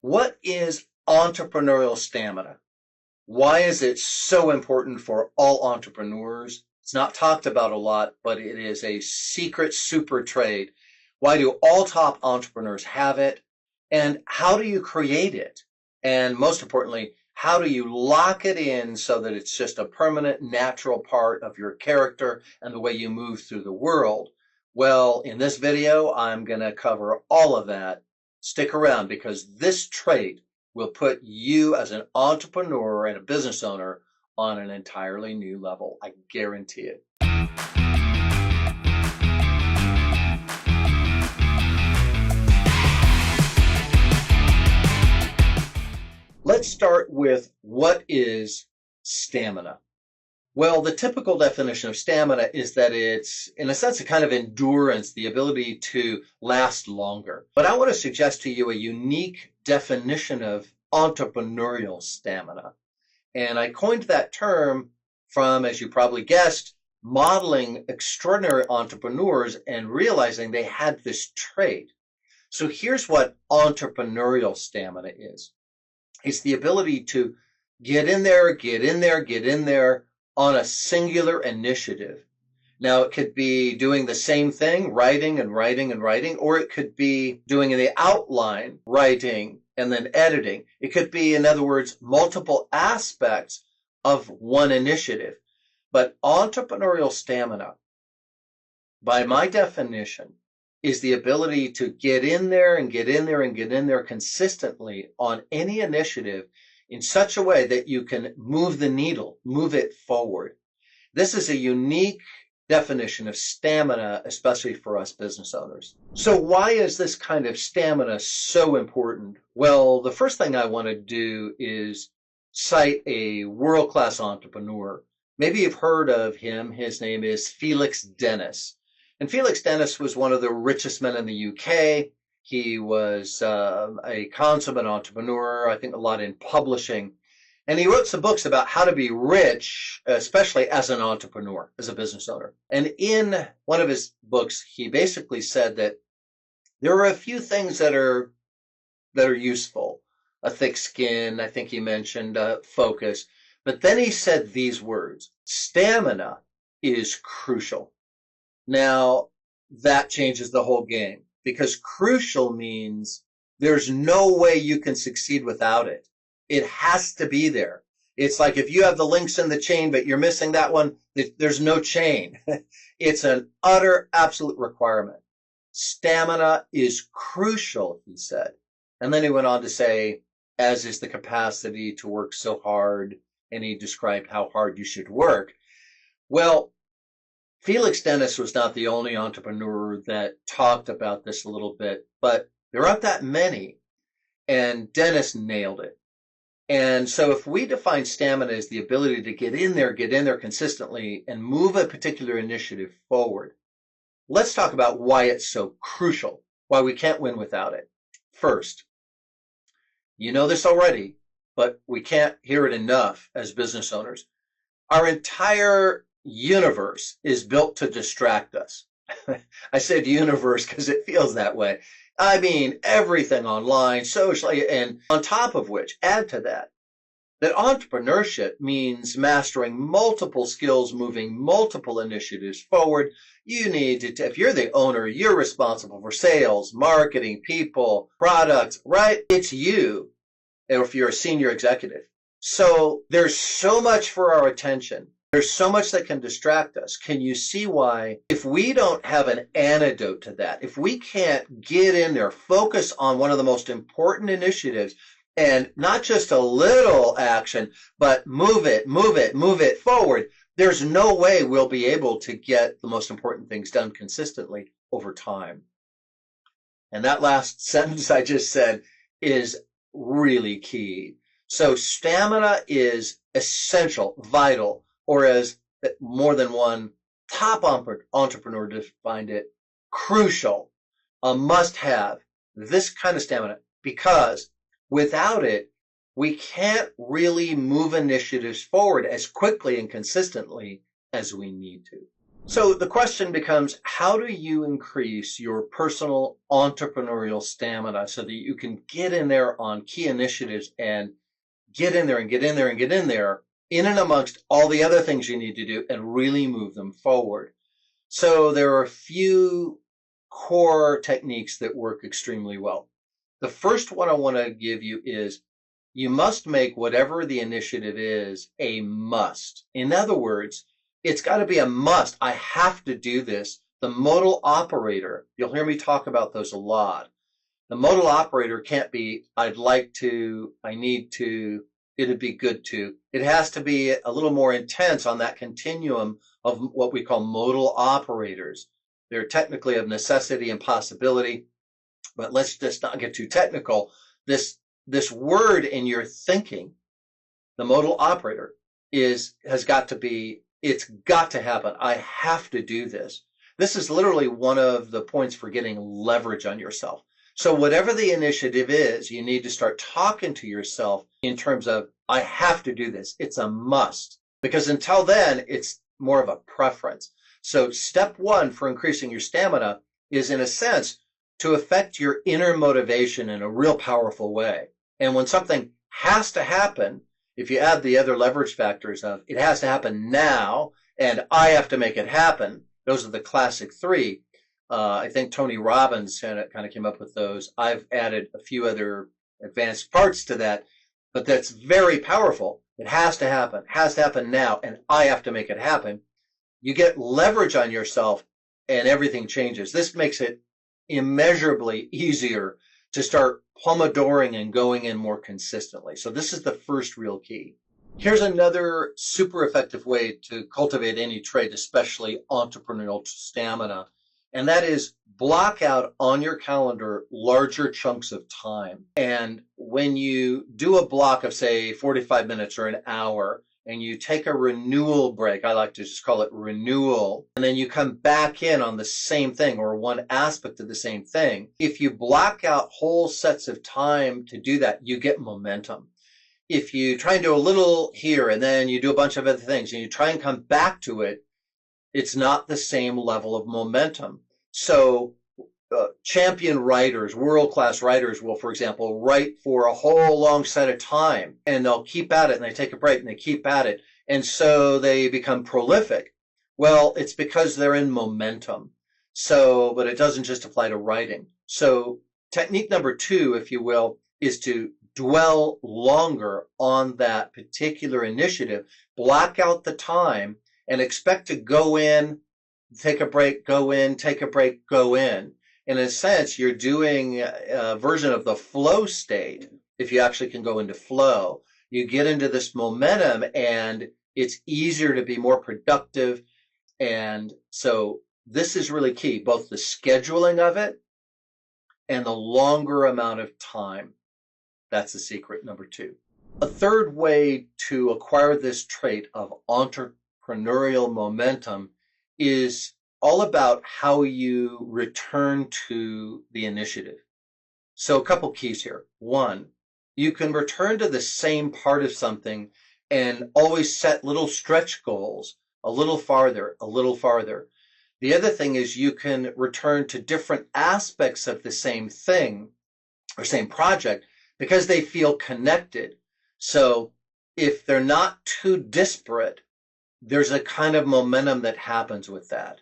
What is entrepreneurial stamina? Why is it so important for all entrepreneurs? It's not talked about a lot, but it is a secret super trade. Why do all top entrepreneurs have it? And how do you create it? And most importantly, how do you lock it in so that it's just a permanent, natural part of your character and the way you move through the world? Well, in this video, I'm going to cover all of that. Stick around because this trait will put you as an entrepreneur and a business owner on an entirely new level. I guarantee it. Let's start with what is stamina? Well, the typical definition of stamina is that it's, in a sense, a kind of endurance, the ability to last longer. But I want to suggest to you a unique definition of entrepreneurial stamina. And I coined that term from, as you probably guessed, modeling extraordinary entrepreneurs and realizing they had this trait. So here's what entrepreneurial stamina is. It's the ability to get in there on a singular initiative. Now, it could be doing the same thing, writing, or it could be doing the outline, writing, and then editing. It could be, in other words, multiple aspects of one initiative. But entrepreneurial stamina, by my definition, is the ability to get in there consistently on any initiative in such a way that you can move the needle, move it forward. This is a unique definition of stamina, especially for us business owners. So why is this kind of stamina so important? Well, the first thing I want to do is cite a world-class entrepreneur. Maybe you've heard of him. His name is Felix Dennis. And Felix Dennis was one of the richest men in the UK. He was a consummate entrepreneur, I think a lot in publishing. And he wrote some books about how to be rich, especially as an entrepreneur, as a business owner. And in one of his books, he basically said that there are a few things that are useful. A thick skin, I think he mentioned focus. But then he said these words: stamina is crucial. Now, that changes the whole game, because crucial means there's no way you can succeed without it. It has to be there. It's like if you have the links in the chain, but you're missing that one, there's no chain. It's an utter, absolute requirement. Stamina is crucial, he said. And then he went on to say, as is the capacity to work so hard, and he described how hard you should work. Well, Felix Dennis was not the only entrepreneur that talked about this a little bit, but there aren't that many, and Dennis nailed it. And so if we define stamina as the ability to get in there consistently and move a particular initiative forward, let's talk about why it's so crucial, why we can't win without it. First, you know this already, but we can't hear it enough as business owners. Our entire universe is built to distract us. I said universe because it feels that way. I mean, everything online, socially, and on top of which, add to that entrepreneurship means mastering multiple skills, moving multiple initiatives forward. You need to, if you're the owner, you're responsible for sales, marketing, people, products, right? It's you, or if you're a senior executive. So there's so much for our attention. There's so much that can distract us. Can you see why, if we don't have an antidote to that, if we can't get in there, focus on one of the most important initiatives, and not just a little action, but move it forward, there's no way we'll be able to get the most important things done consistently over time. And that last sentence I just said is really key. So stamina is essential, vital, or as more than one top entrepreneur defined it, crucial, a must-have, this kind of stamina, because without it, we can't really move initiatives forward as quickly and consistently as we need to. So the question becomes, how do you increase your personal entrepreneurial stamina so that you can get in there on key initiatives and get in there and get in there and get in there, in and amongst all the other things you need to do and really move them forward? So there are a few core techniques that work extremely well. The first one I want to give you is you must make whatever the initiative is a must. In other words, it's got to be a must. I have to do this. The modal operator, you'll hear me talk about those a lot. The modal operator can't be, I'd like to, I need to, it'd be good to. It has to be a little more intense on that continuum of what we call modal operators. They're technically of necessity and possibility, but let's just not get too technical. This word in your thinking, the modal operator, has got to be, it's got to happen. I have to do this. This is literally one of the points for getting leverage on yourself. So whatever the initiative is, you need to start talking to yourself in terms of, I have to do this. It's a must. Because until then, it's more of a preference. So step one for increasing your stamina is, in a sense, to affect your inner motivation in a real powerful way. And when something has to happen, if you add the other leverage factors of it has to happen now and I have to make it happen, those are the classic three. I think Tony Robbins kind of came up with those. I've added a few other advanced parts to that, but that's very powerful. It has to happen now, and I have to make it happen. You get leverage on yourself and everything changes. This makes it immeasurably easier to start pomodoring and going in more consistently. So this is the first real key. Here's another super effective way to cultivate any trait, especially entrepreneurial stamina, and that is block out on your calendar larger chunks of time. And when you do a block of, say, 45 minutes or an hour, and you take a renewal break, I like to just call it renewal, and then you come back in on the same thing or one aspect of the same thing. If you block out whole sets of time to do that, you get momentum. If you try and do a little here and then you do a bunch of other things and you try and come back to it, it's not the same level of momentum. So champion writers, world-class writers will, for example, write for a whole long set of time, and they'll keep at it, and they take a break, and they keep at it, and so they become prolific. Well, it's because they're in momentum. So, but it doesn't just apply to writing. So technique number two, if you will, is to dwell longer on that particular initiative, block out the time, and expect to go in, take a break, go in, take a break, go in. In a sense, you're doing a version of the flow state. If you actually can go into flow, you get into this momentum and it's easier to be more productive. And so this is really key, both the scheduling of it and the longer amount of time. That's the secret, number two. A third way to acquire this trait of entrepreneurial momentum is all about how you return to the initiative. So a couple keys here. One, you can return to the same part of something and always set little stretch goals, a little farther, a little farther. The other thing is you can return to different aspects of the same thing or same project because they feel connected. So if they're not too disparate, there's a kind of momentum that happens with that.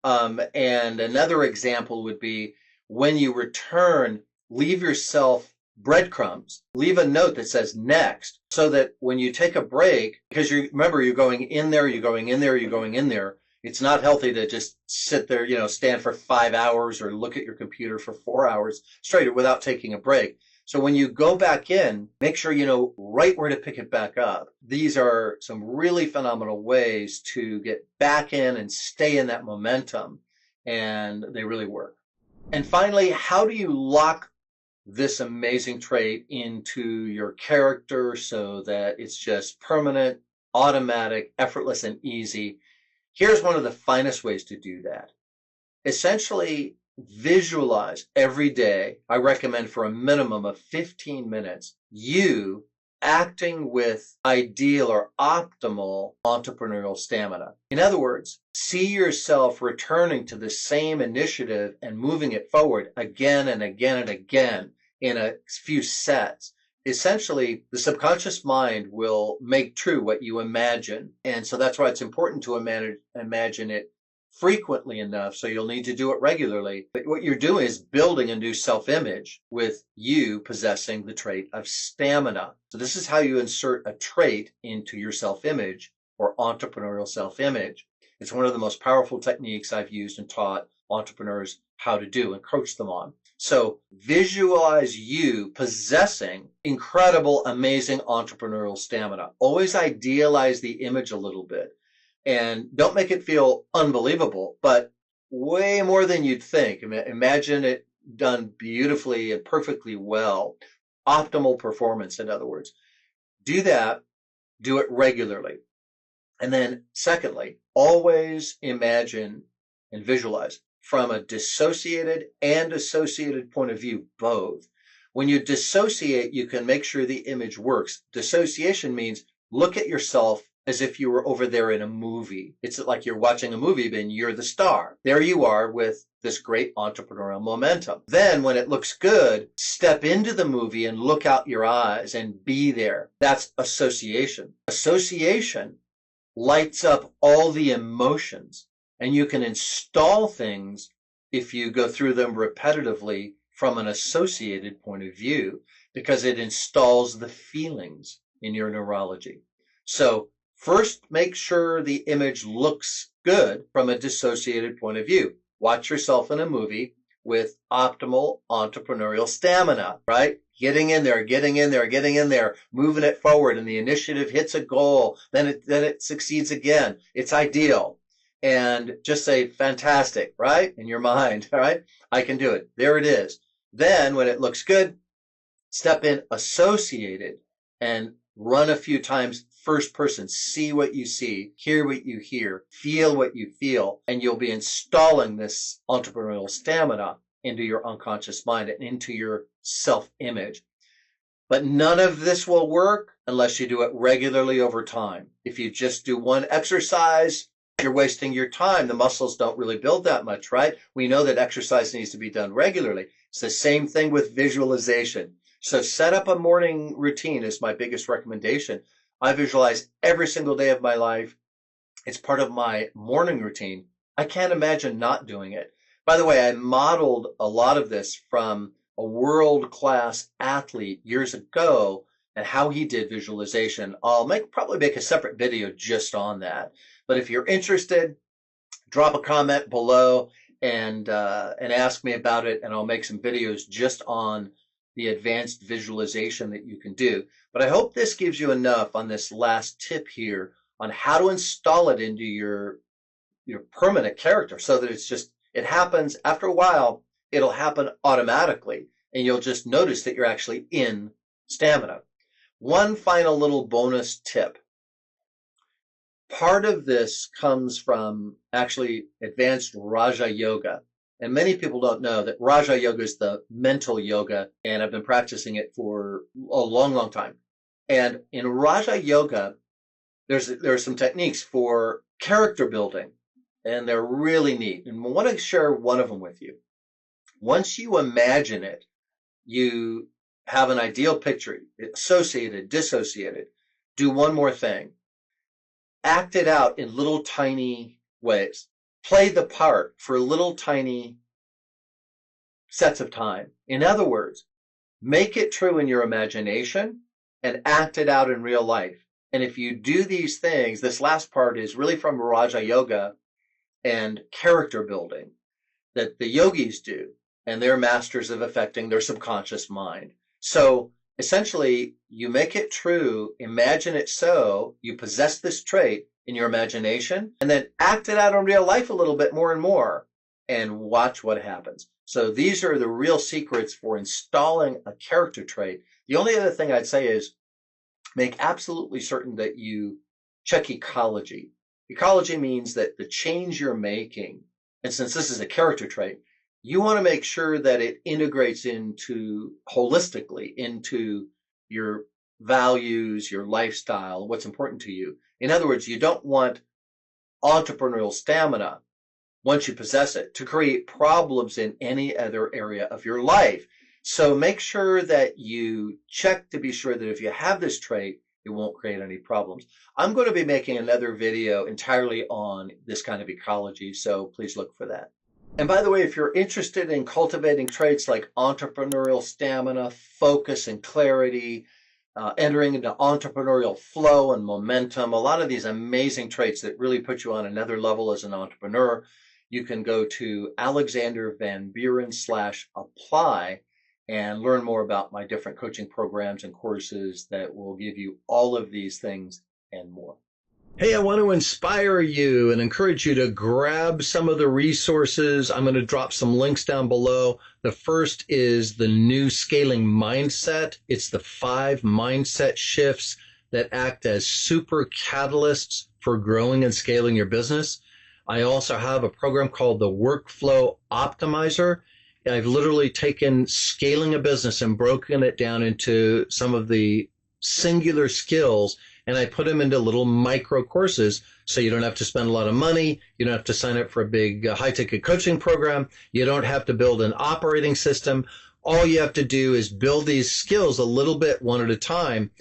And another example would be when you return, leave yourself breadcrumbs. Leave a note that says next so that when you take a break, because you remember you're going in there, you're going in there, you're going in there. It's not healthy to just sit there, stand for 5 hours or look at your computer for 4 hours straight without taking a break. So when you go back in, make sure you know right where to pick it back up. These are some really phenomenal ways to get back in and stay in that momentum, and they really work. And finally, how do you lock this amazing trait into your character so that it's just permanent, automatic, effortless, and easy? Here's one of the finest ways to do that. Essentially, visualize every day. I recommend for a minimum of 15 minutes, you acting with ideal or optimal entrepreneurial stamina. In other words, see yourself returning to the same initiative and moving it forward again and again and again in a few sets. Essentially, the subconscious mind will make true what you imagine. And so that's why it's important to imagine it frequently enough, so you'll need to do it regularly. But what you're doing is building a new self-image with you possessing the trait of stamina. So this is how you insert a trait into your self-image or entrepreneurial self-image. It's one of the most powerful techniques I've used and taught entrepreneurs how to do and coach them on. So visualize you possessing incredible, amazing entrepreneurial stamina. Always idealize the image a little bit. And don't make it feel unbelievable, but way more than you'd think. Imagine it done beautifully and perfectly well. Optimal performance, in other words. Do that. Do it regularly. And then secondly, always imagine and visualize from a dissociated and associated point of view, both. When you dissociate, you can make sure the image works. Dissociation means look at yourself as if you were over there in a movie. It's like you're watching a movie, but you're the star. There you are with this great entrepreneurial momentum. Then when it looks good, step into the movie and look out your eyes and be there. That's association. Association lights up all the emotions, and you can install things if you go through them repetitively from an associated point of view, because it installs the feelings in your neurology. So first, make sure the image looks good from a dissociated point of view. Watch yourself in a movie with optimal entrepreneurial stamina, right? Getting in there, moving it forward, and the initiative hits a goal, then it succeeds again. It's ideal. And just say, fantastic, right? In your mind, all right? I can do it. There it is. Then when it looks good, step in associated and run a few times first person. See what you see, hear what you hear, feel what you feel, and you'll be installing this entrepreneurial stamina into your unconscious mind and into your self-image. But none of this will work unless you do it regularly over time. If you just do one exercise, you're wasting your time. The muscles don't really build that much, right? We know that exercise needs to be done regularly. It's the same thing with visualization. So set up a morning routine is my biggest recommendation. I visualize every single day of my life. It's part of my morning routine. I can't imagine not doing it. By the way, I modeled a lot of this from a world-class athlete years ago and how he did visualization. I'll probably make a separate video just on that. But if you're interested, drop a comment below and ask me about it, and I'll make some videos just on the advanced visualization that you can do. But I hope this gives you enough on this last tip here on how to install it into your permanent character, so that it happens after a while. It'll happen automatically, and you'll just notice that you're actually in stamina. One final little bonus tip. Part of this comes from actually advanced Raja Yoga. And many people don't know that Raja Yoga is the mental yoga, and I've been practicing it for a long, long time. And in Raja Yoga, there are some techniques for character building, and they're really neat. And I want to share one of them with you. Once you imagine it, you have an ideal picture, associated, dissociated. Do one more thing. Act it out in little tiny ways. Play the part for little tiny sets of time. In other words, make it true in your imagination and act it out in real life. And if you do these things, this last part is really from Raja Yoga and character building that the yogis do, and they're masters of affecting their subconscious mind. So essentially, you make it true, imagine it so, you possess this trait in your imagination, and then act it out in real life a little bit more and more, and watch what happens. So these are the real secrets for installing a character trait. The only other thing I'd say is make absolutely certain that you check ecology. Ecology means that the change you're making, and since this is a character trait, you want to make sure that it integrates holistically into your values, your lifestyle, what's important to you. In other words, you don't want entrepreneurial stamina, once you possess it, to create problems in any other area of your life. So make sure that you check to be sure that if you have this trait, it won't create any problems. I'm going to be making another video entirely on this kind of ecology, so please look for that. And by the way, if you're interested in cultivating traits like entrepreneurial stamina, focus, and clarity, entering into entrepreneurial flow and momentum, a lot of these amazing traits that really put you on another level as an entrepreneur, you can go to alexandervanburen.com/apply and learn more about my different coaching programs and courses that will give you all of these things and more. Hey, I want to inspire you and encourage you to grab some of the resources. I'm going to drop some links down below. The first is the new scaling mindset. It's the 5 mindset shifts that act as super catalysts for growing and scaling your business. I also have a program called the Workflow Optimizer. I've literally taken scaling a business and broken it down into some of the singular skills, and I put them into little micro courses so you don't have to spend a lot of money. You don't have to sign up for a big high-ticket coaching program. You don't have to build an operating system. All you have to do is build these skills a little bit one at a time.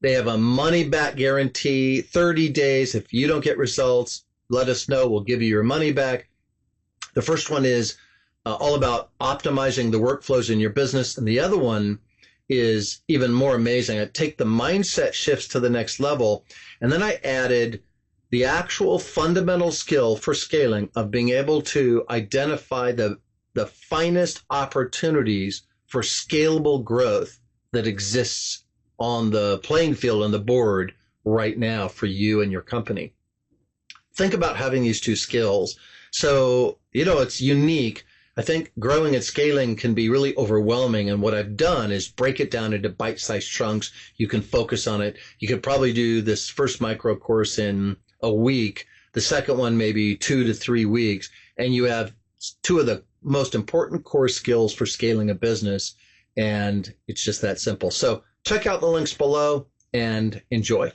They have a money-back guarantee, 30 days. If you don't get results, let us know. We'll give you your money back. The first one is all about optimizing the workflows in your business, and the other one is even more amazing. I take the mindset shifts to the next level, and then I added the actual fundamental skill for scaling of being able to identify the finest opportunities for scalable growth that exists on the playing field and the board right now for you and your company. Think about having these 2 skills. So, it's unique. I think growing and scaling can be really overwhelming, and what I've done is break it down into bite-sized chunks. You can focus on it. You could probably do this first micro course in a week, the second one maybe 2 to 3 weeks, and you have 2 of the most important core skills for scaling a business, and it's just that simple. So check out the links below and enjoy.